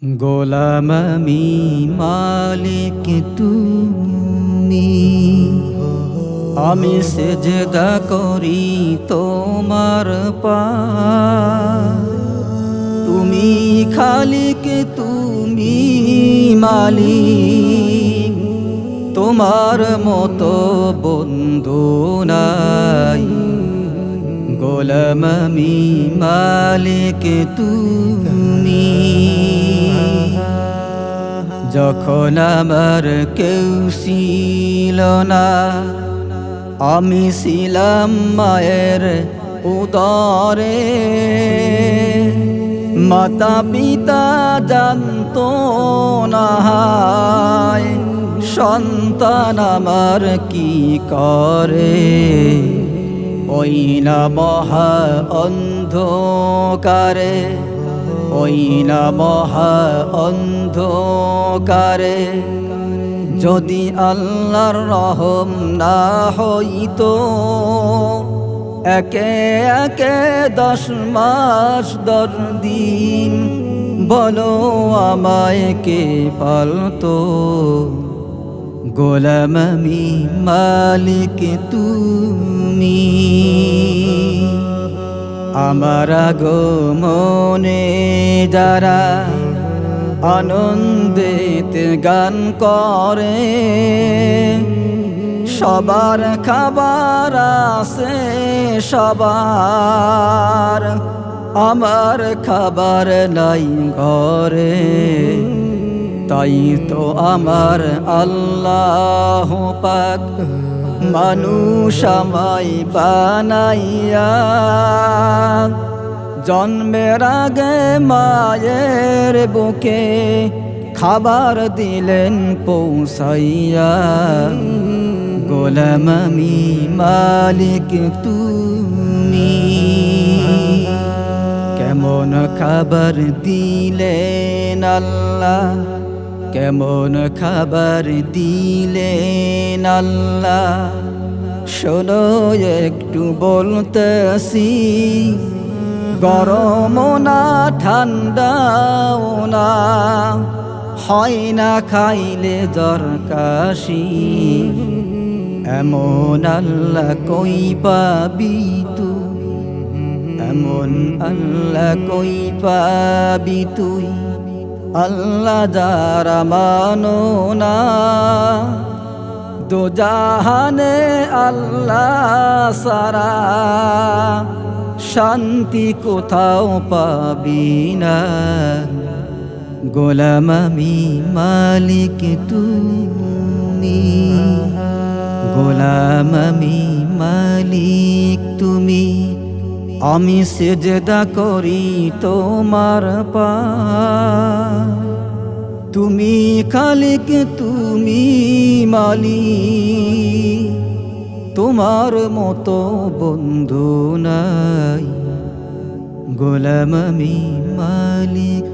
গোলাম আমি মালিক তুমি, আমি সেজদা করি তোমার পায়ে। তুমি খালিক তুমি মালিক, তোমার মতো বন্ধু নাই। গোলাম আমি মালিক তুমি, যখন আমার কেউ ছিল না, আমি ছিলাম মায়ের উদরে। মাতা পিতা জানতো না সন্তান আমার কি করে। ওই না মহা অন্ধকারে, ওই না মহা অন্ধকারে, যদি আল্লাহর রহম না হইতো, একে একে 10 মাস 10 দিন বলো আমায় কে পালতো। গোলাম আমি মালিক তুমি, আমার আগমনে যারা আনন্দিত গান করে, সবার খাবার আছে সবার, আমার খাবার নাই ঘরে। তাই তো আমার আল্লাহ পাক মানুষ আমায় বানাইয়া, জন্মের আগে মায়ের বুকে খাবার দিলেন পৌঁছাইয়া। গোলাম আমি মালিক তুমি, কেমন খাবার দিলেন আল্লাহ, কেমন খাবার দিলেন আল্লাহ। শোনো একটু বলতেছি, গরম না ঠান্ডাও না, হয় না খাইলে জ্বর কাশি। এমন আল্লাহ কই পাবি তুই, এমন আল্লাহ কই পাবি তুই। আল্লাহ যারা মানো না, দোজাহানে আল্লাহ সারা শান্তি কোথাও পাবি না। গোলাম আমি মালিক তুমি, গোলাম আমি মালিক তুমি, আমি সেজদা করি তোমার পায়ে। তুমি খালিক তুমি মালিক, তোমার মতো বন্ধু নাই। গোলাম আমি মালিক।